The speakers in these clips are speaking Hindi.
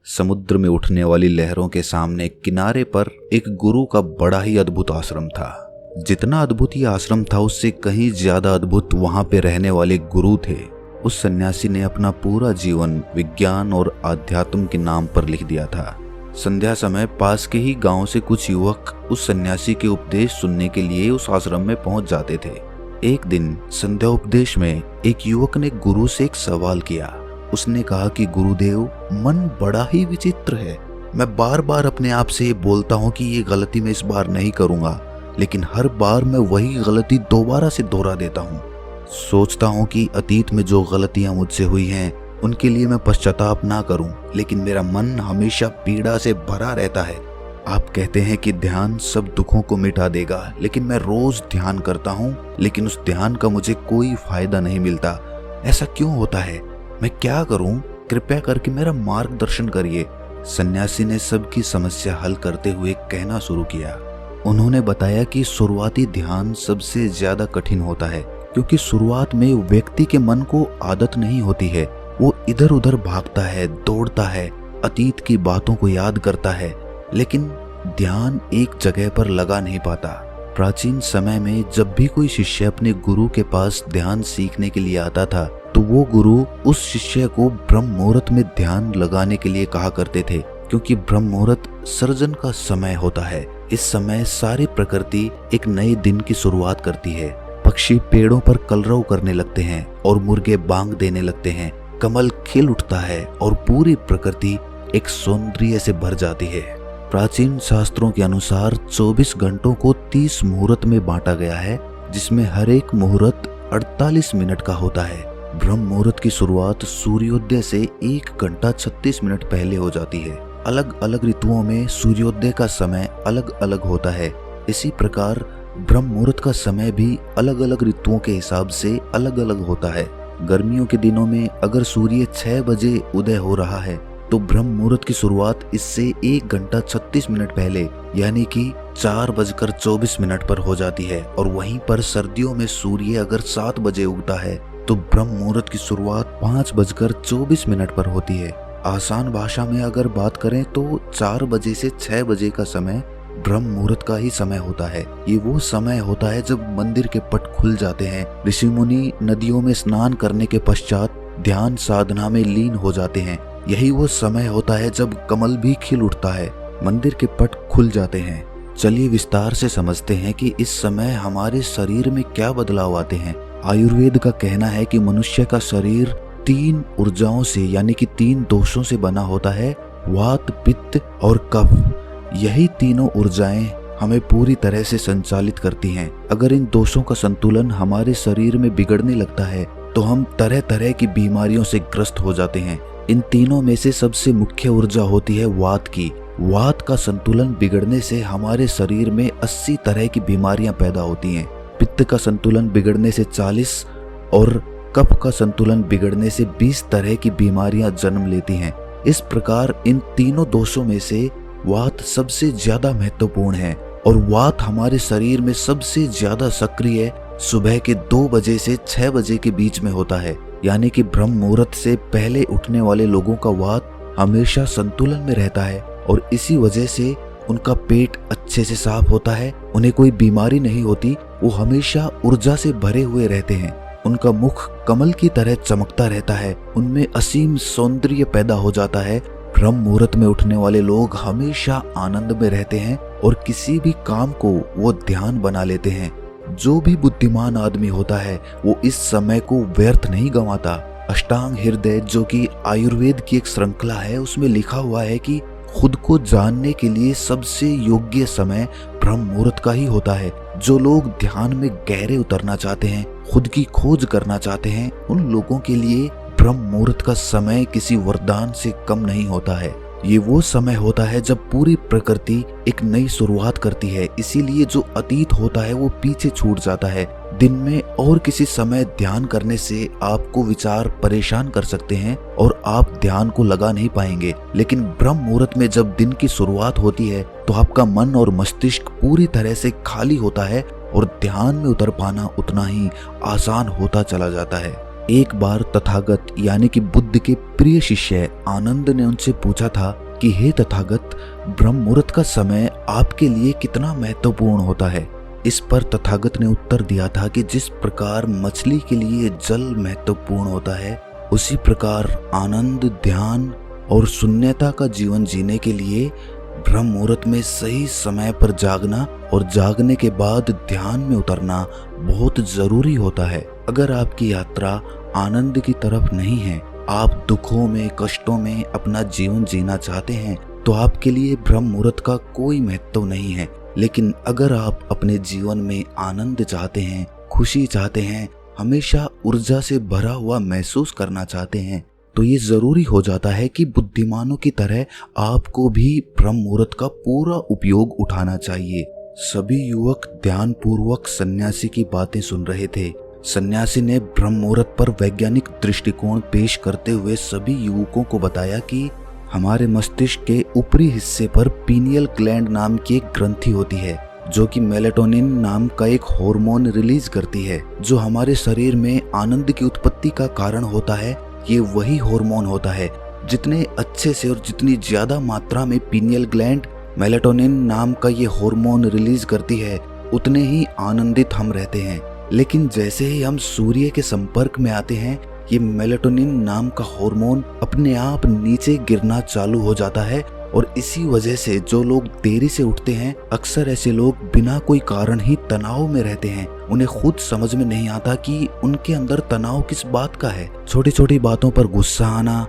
समुद्र में उठने वाली लहरों के सामने किनारे पर एक गुरु का बड़ा ही अद्भुत आश्रम था। जितना अद्भुत ये आश्रम था उससे कहीं ज्यादा अद्भुत वहां पे रहने वाले गुरु थे। उस सन्यासी ने अपना पूरा जीवन विज्ञान और आध्यात्म के नाम पर लिख दिया था। संध्या समय पास के ही गांव से कुछ युवक उस सन्यासी के उपदेश सुनने के लिए उस आश्रम में पहुंच जाते थे। एक दिन संध्या उपदेश में एक युवक ने गुरु से एक सवाल किया। उसने कहा कि गुरुदेव, मन बड़ा ही विचित्र है। मैं बार बार अपने आप से ये बोलता हूँ कि ये गलती मैं इस बार नहीं करूँगा, लेकिन हर बार मैं वही गलती दोबारा से दोहरा देता हूँ। सोचता हूँ कि अतीत में जो गलतियाँ मुझसे हुई हैं उनके लिए मैं पश्चाताप ना करूँ, लेकिन मेरा मन हमेशा पीड़ा से भरा रहता है। आप कहते हैं कि ध्यान सब दुखों को मिटा देगा, लेकिन मैं रोज ध्यान करता हूँ, लेकिन उस ध्यान का मुझे कोई फायदा नहीं मिलता। ऐसा क्यों होता है? मैं क्या करूं? कृपया करके मेरा मार्गदर्शन करिए। सन्यासी ने सबकी समस्या हल करते हुए कहना शुरू किया। उन्होंने बताया कि शुरुआती ध्यान सबसे ज्यादा कठिन होता है, क्योंकि शुरुआत में व्यक्ति के मन को आदत नहीं होती है। वो इधर उधर भागता है, दौड़ता है, अतीत की बातों को याद करता है, लेकिन ध्यान एक जगह पर लगा नहीं पाता। प्राचीन समय में जब भी कोई शिष्य अपने गुरु के पास ध्यान सीखने के लिए आता था, तो वो गुरु उस शिष्य को ब्रह्म मुहूर्त में ध्यान लगाने के लिए कहा करते थे, क्योंकि ब्रह्म मुहूर्त सर्जन का समय होता है। इस समय सारी प्रकृति एक नए दिन की शुरुआत करती है। पक्षी पेड़ों पर कलरव करने लगते हैं और मुर्गे बांग देने लगते हैं। कमल खिल उठता है और पूरी प्रकृति एक सौंदर्य से भर जाती है। प्राचीन शास्त्रों के अनुसार 24 घंटों को 30 मुहूर्त में बांटा गया है, जिसमें हर एक मुहूर्त 48 मिनट का होता है। ब्रह्म मुहूर्त की शुरुआत सूर्योदय से 1 घंटा 36 मिनट पहले हो जाती है। अलग अलग ऋतुओं में सूर्योदय का समय अलग अलग होता है। इसी प्रकार ब्रह्म मुहूर्त का समय भी अलग अलग ऋतुओं के हिसाब से अलग अलग होता है। गर्मियों के दिनों में अगर सूर्य 6 बजे उदय हो रहा है, तो ब्रह्म मुहूर्त की शुरुआत इससे 1 घंटा 36 मिनट पहले यानी कि 4:24 पर हो जाती है। और वहीं पर सर्दियों में सूर्य अगर 7 बजे उगता है, तो ब्रह्म मुहूर्त की शुरुआत 5:24 पर होती है। आसान भाषा में अगर बात करें तो 4 बजे से 6 बजे का समय ब्रह्म मुहूर्त का ही समय होता है। ये वो समय होता है जब मंदिर के पट खुल जाते हैं, ऋषि मुनि नदियों में स्नान करने के पश्चात ध्यान साधना में लीन हो जाते हैं। यही वो समय होता है जब कमल भी खिल उठता है, मंदिर के पट खुल जाते हैं। चलिए विस्तार से समझते हैं कि इस समय हमारे शरीर में क्या बदलाव आते हैं। आयुर्वेद का कहना है कि मनुष्य का शरीर 3 ऊर्जाओं से यानी कि 3 दोषों से बना होता है, वात, पित्त और कफ। यही तीनों ऊर्जाएं हमें पूरी तरह से संचालित करती हैं। अगर इन दोषों का संतुलन हमारे शरीर में बिगड़ने लगता है, तो हम तरह तरह की बीमारियों से ग्रस्त हो जाते हैं। इन तीनों में से सबसे मुख्य ऊर्जा होती है वात की। वात का संतुलन बिगड़ने से हमारे शरीर में 80 तरह की बीमारियां पैदा होती हैं। पित्त का संतुलन बिगड़ने से 40 और कफ का संतुलन बिगड़ने से 20 तरह की बीमारियां जन्म लेती हैं। इस प्रकार इन तीनों दोषों में से वात सबसे ज्यादा महत्वपूर्ण है, और वात हमारे शरीर में सबसे ज्यादा सक्रिय सुबह के 2 बजे से 6 बजे के बीच में होता है। यानी कि ब्रह्म मुहूर्त से पहले उठने वाले लोगों का वात हमेशा संतुलन में रहता है, और इसी वजह से उनका पेट अच्छे से साफ होता है, उन्हें कोई बीमारी नहीं होती, वो हमेशा ऊर्जा से भरे हुए रहते हैं। उनका मुख कमल की तरह चमकता रहता है, उनमें असीम सौंदर्य पैदा हो जाता है। ब्रह्म मुहूर्त में उठने वाले लोग हमेशा आनंद में रहते हैं और किसी भी काम को वो ध्यान बना लेते हैं। जो भी बुद्धिमान आदमी होता है वो इस समय को व्यर्थ नहीं गंवाता। अष्टांग हृदय जो कि आयुर्वेद की एक श्रृंखला है, उसमें लिखा हुआ है कि खुद को जानने के लिए सबसे योग्य समय ब्रह्म मुहूर्त का ही होता है। जो लोग ध्यान में गहरे उतरना चाहते हैं, खुद की खोज करना चाहते हैं, उन लोगों के लिए ब्रह्म मुहूर्त का समय किसी वरदान से कम नहीं होता है। ये वो समय होता है जब पूरी प्रकृति एक नई शुरुआत करती है। इसीलिए जो अतीत होता है वो पीछे छूट जाता है। दिन में और किसी समय ध्यान करने से आपको विचार परेशान कर सकते हैं और आप ध्यान को लगा नहीं पाएंगे, लेकिन ब्रह्म मुहूर्त में जब दिन की शुरुआत होती है तो आपका मन और मस्तिष्क पूरी तरह से खाली होता है और ध्यान में उतर पाना उतना ही आसान होता चला जाता है। एक बार तथागत यानी कि बुद्ध के प्रिय शिष्य आनंद ने उनसे पूछा था कि हे तथागत, ब्रह्म मुहूर्त का समय आपके लिए कितना महत्वपूर्ण होता है। इस पर तथागत ने उत्तर दिया था कि जिस प्रकार मछली के लिए जल महत्वपूर्ण होता है, उसी प्रकार आनंद, ध्यान और शून्यता का जीवन जीने के लिए ब्रह्म मुहूर्त में सही समय पर जागना और जागने के बाद ध्यान में उतरना बहुत जरूरी होता है। अगर आपकी यात्रा आनंद की तरफ नहीं है, आप दुखों में, कष्टों में अपना जीवन जीना चाहते हैं, तो आपके लिए ब्रह्म मुहूर्त का कोई महत्व नहीं है। लेकिन अगर आप अपने जीवन में आनंद चाहते हैं, खुशी चाहते हैं, हमेशा ऊर्जा से भरा हुआ महसूस करना चाहते हैं, तो ये जरूरी हो जाता है कि बुद्धिमानों की तरह आपको भी ब्रह्म मुहूर्त का पूरा उपयोग उठाना चाहिए। सभी युवक ध्यान पूर्वक सन्यासी की बातें सुन रहे थे। सन्यासी ने ब्रह्म मुहूर्त पर वैज्ञानिक दृष्टिकोण पेश करते हुए सभी युवकों को बताया कि हमारे मस्तिष्क के ऊपरी हिस्से पर पीनियल ग्लैंड नाम की एक ग्रंथि होती है, जो कि मेलेटोनिन नाम का एक हार्मोन रिलीज करती है, जो हमारे शरीर में आनंद की उत्पत्ति का कारण होता है। ये वही हार्मोन होता है। जितने अच्छे से और जितनी ज्यादा मात्रा में पीनियल ग्लैंड मेलेटोनिन नाम का ये हार्मोन रिलीज करती है, उतने ही आनंदित हम रहते हैं। लेकिन जैसे ही हम सूर्य के संपर्क में आते हैं, ये मेलेटोनिन नाम का हार्मोन अपने आप नीचे गिरना चालू हो जाता है। और इसी वजह से जो लोग देरी से उठते हैं, अक्सर ऐसे लोग बिना कोई कारण ही तनाव में रहते हैं। उन्हें खुद समझ में नहीं आता कि उनके अंदर तनाव किस बात का है। छोटी छोटी बातों पर गुस्सा आना,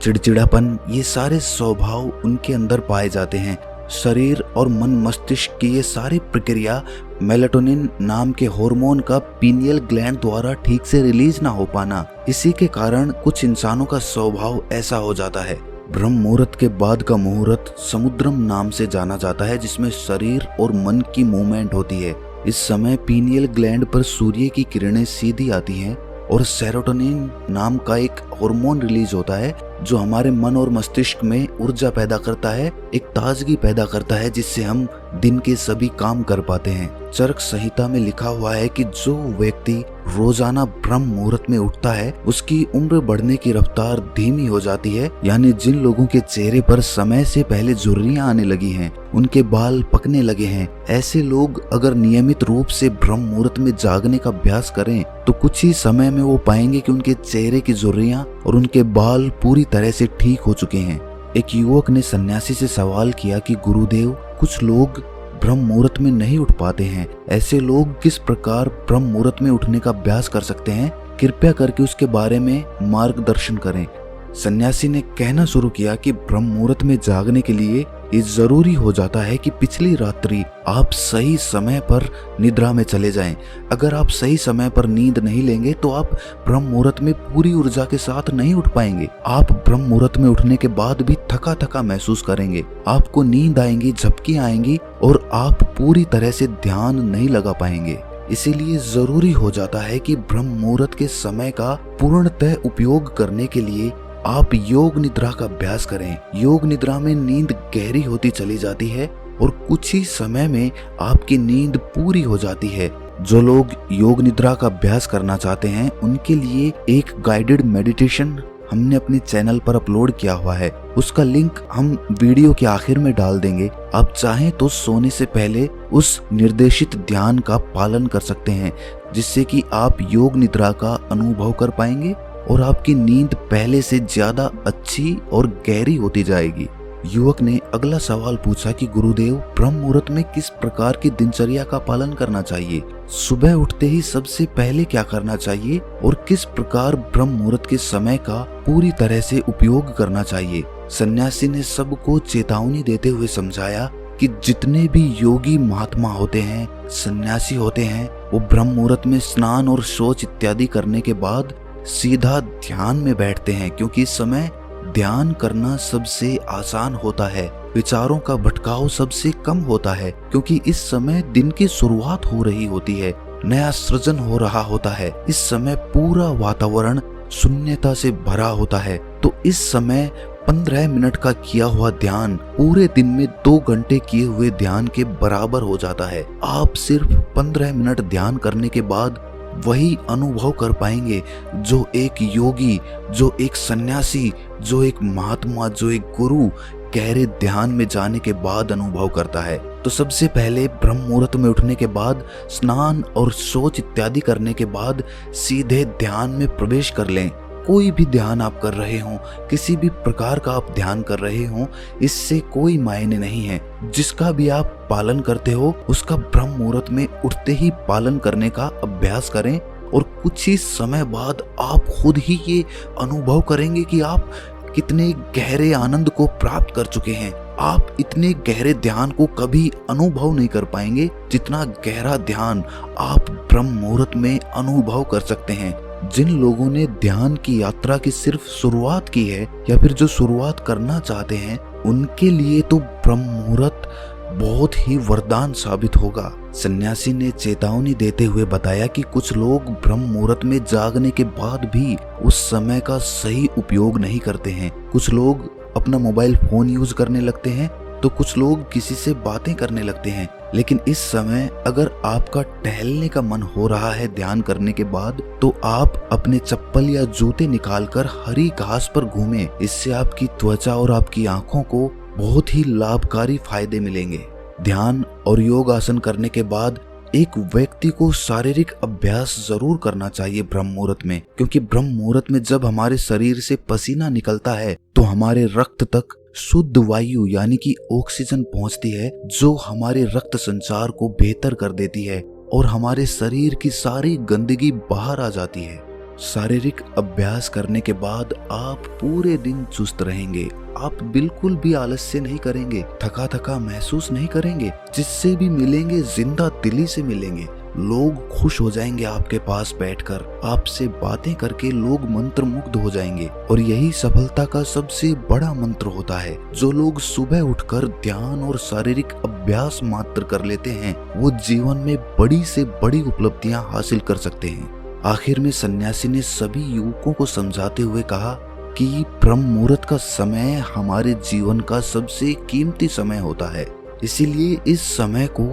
चिड़चिड़ापन, ये सारे स्वभाव उनके अंदर पाए जाते हैं। शरीर और मन मस्तिष्क की ये सारी प्रक्रिया मेलेटोनिन नाम के हार्मोन का पीनियल ग्लैंड द्वारा ठीक से रिलीज ना हो पाना, इसी के कारण कुछ इंसानों का स्वभाव ऐसा हो जाता है। ब्रह्म मुहूर्त के बाद का मुहूर्त समुद्रम नाम से जाना जाता है, जिसमें शरीर और मन की मूवमेंट होती है। इस समय पीनियल ग्लैंड पर सूर्य की किरणें सीधी आती हैं और सेरोटोनिन नाम का एक हार्मोन रिलीज होता है, जो हमारे मन और मस्तिष्क में ऊर्जा पैदा करता है, एक ताजगी पैदा करता है, जिससे हम दिन के सभी काम कर पाते हैं। चरक संहिता में लिखा हुआ है कि जो व्यक्ति रोजाना ब्रह्म मुहूर्त में उठता है, उसकी उम्र बढ़ने की रफ्तार धीमी हो जाती है। यानी जिन लोगों के चेहरे पर समय से पहले झुर्रियां आने लगी हैं, उनके बाल पकने लगे हैं, ऐसे लोग अगर नियमित रूप से ब्रह्म मुहूर्त में जागने का अभ्यास करें, तो कुछ ही समय में वो पाएंगे कि उनके चेहरे की झुर्रियां और उनके बाल पूरी तरह से ठीक हो चुके हैं। एक युवक ने सन्यासी से सवाल किया कि गुरुदेव, कुछ लोग ब्रह्म मुहूर्त में नहीं उठ पाते हैं, ऐसे लोग किस प्रकार ब्रह्म मुहूर्त में उठने का अभ्यास कर सकते हैं? कृपया करके उसके बारे में मार्गदर्शन करें। सन्यासी ने कहना शुरू किया कि ब्रह्म मुहूर्त में जागने के लिए ये जरूरी हो जाता है कि पिछली रात्रि आप सही समय पर निद्रा में चले जाएं। अगर आप सही समय पर नींद नहीं लेंगे, तो आप ब्रह्म मुहूर्त में पूरी ऊर्जा के साथ नहीं उठ पाएंगे। आप ब्रह्म मुहूर्त में उठने के बाद भी थका थका महसूस करेंगे, आपको नींद आएंगी, झपकी आएंगी और आप पूरी तरह से ध्यान नहीं लगा पाएंगे। इसीलिए जरूरी हो जाता है कि ब्रह्म मुहूर्त के समय का पूर्णतः उपयोग करने के लिए आप योग निद्रा का अभ्यास करें। योग निद्रा में नींद गहरी होती चली जाती है और कुछ ही समय में आपकी नींद पूरी हो जाती है। जो लोग योग निद्रा का अभ्यास करना चाहते हैं, उनके लिए एक गाइडेड मेडिटेशन हमने अपने चैनल पर अपलोड किया हुआ है। उसका लिंक हम वीडियो के आखिर में डाल देंगे। आप चाहें तो सोने से पहले उस निर्देशित ध्यान का पालन कर सकते हैं, जिससे कि आप योग निद्रा का अनुभव कर पाएंगे और आपकी नींद पहले से ज्यादा अच्छी और गहरी होती जाएगी। युवक ने अगला सवाल पूछा कि गुरुदेव, ब्रह्म मुहूर्त में किस प्रकार की दिनचर्या का पालन करना चाहिए? सुबह उठते ही सबसे पहले क्या करना चाहिए और किस प्रकार ब्रह्म मुहूर्त के समय का पूरी तरह से उपयोग करना चाहिए? सन्यासी ने सबको चेतावनी देते हुए समझाया कि जितने भी योगी महात्मा होते हैं, सन्यासी होते हैं, वो ब्रह्म मुहूर्त में स्नान और शौच इत्यादि करने के बाद सीधा ध्यान में बैठते हैं, क्योंकि इस समय ध्यान करना सबसे आसान होता है। विचारों का भटकाव सबसे कम होता है, क्योंकि इस समय दिन की शुरुआत हो रही होती है, नया सृजन हो रहा होता है। इस समय पूरा वातावरण शून्यता से भरा होता है। तो इस समय 15 मिनट का किया हुआ ध्यान पूरे दिन में 2 घंटे किए हुए ध्यान के बराबर हो जाता है। आप सिर्फ 15 मिनट ध्यान करने के बाद वही अनुभव कर पाएंगे जो एक योगी, जो एक सन्यासी, जो एक महात्मा, जो एक गुरु गहरे ध्यान में जाने के बाद अनुभव करता है। तो सबसे पहले ब्रह्म मुहूर्त में उठने के बाद स्नान और शौच इत्यादि करने के बाद सीधे ध्यान में प्रवेश कर लें। कोई भी ध्यान आप कर रहे हो, किसी भी प्रकार का आप ध्यान कर रहे हो, इससे कोई मायने नहीं है। जिसका भी आप पालन करते हो उसका ब्रह्म मुहूर्त में उठते ही पालन करने का अभ्यास करें और कुछ ही समय बाद आप खुद ही ये अनुभव करेंगे कि आप कितने गहरे आनंद को प्राप्त कर चुके हैं। आप इतने गहरे ध्यान को कभी अनुभव नहीं कर पाएंगे जितना गहरा ध्यान आप ब्रह्म मुहूर्त में अनुभव कर सकते हैं। जिन लोगों ने ध्यान की यात्रा की सिर्फ शुरुआत की है या फिर जो शुरुआत करना चाहते हैं, उनके लिए तो ब्रह्म मुहूर्त बहुत ही वरदान साबित होगा। सन्यासी ने चेतावनी देते हुए बताया कि कुछ लोग ब्रह्म मुहूर्त में जागने के बाद भी उस समय का सही उपयोग नहीं करते हैं। कुछ लोग अपना मोबाइल फोन यूज करने लगते हैं तो कुछ लोग किसी से बातें करने लगते हैं। लेकिन इस समय अगर आपका टहलने का मन हो रहा है ध्यान करने के बाद, तो आप अपने चप्पल या जूते निकालकर हरी घास पर घूमें। इससे आपकी त्वचा और आपकी आंखों को बहुत ही लाभकारी फायदे मिलेंगे। ध्यान और योग आसन करने के बाद एक व्यक्ति को शारीरिक अभ्यास जरूर करना चाहिए ब्रह्म मुहूर्त में, क्योंकि ब्रह्म मुहूर्त में जब हमारे शरीर से पसीना निकलता है तो हमारे रक्त तक शुद्ध वायु यानी कि ऑक्सीजन पहुंचती है, जो हमारे रक्त संचार को बेहतर कर देती है और हमारे शरीर की सारी गंदगी बाहर आ जाती है। शारीरिक अभ्यास करने के बाद आप पूरे दिन चुस्त रहेंगे। आप बिल्कुल भी आलस्य नहीं करेंगे, थका थका महसूस नहीं करेंगे। जिससे भी मिलेंगे जिंदा दिली से मिलेंगे। लोग खुश हो जाएंगे आपके पास बैठकर, आपसे बातें करके लोग मंत्र मुग्ध हो जाएंगे। और यही सफलता का सबसे बड़ा मंत्र होता है। जो लोग सुबह उठकर ध्यान और शारीरिक अभ्यास मात्र कर लेते हैं, वो जीवन में बड़ी से बड़ी उपलब्धियां हासिल कर सकते हैं। आखिर में सन्यासी ने सभी युवकों को समझाते हुए कहा कि ब्रह्म मुहूर्त का समय हमारे जीवन का सबसे कीमती समय होता है। इसीलिए इस समय को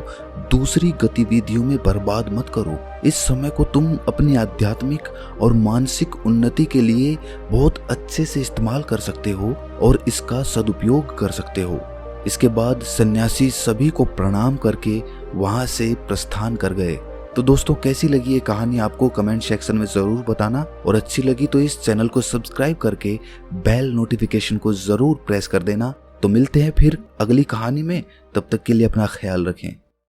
दूसरी गतिविधियों में बर्बाद मत करो। इस समय को तुम अपनी आध्यात्मिक और मानसिक उन्नति के लिए बहुत अच्छे से इस्तेमाल कर सकते हो और इसका सदुपयोग कर सकते हो। इसके बाद सन्यासी सभी को प्रणाम करके वहां से प्रस्थान कर गए। तो दोस्तों, कैसी लगी ये कहानी आपको कमेंट सेक्शन में जरूर बताना, और अच्छी लगी तो इस चैनल को सब्सक्राइब करके बेल नोटिफिकेशन को जरूर प्रेस कर देना। तो मिलते हैं फिर अगली कहानी में, तब तक के लिए अपना ख्याल रखें।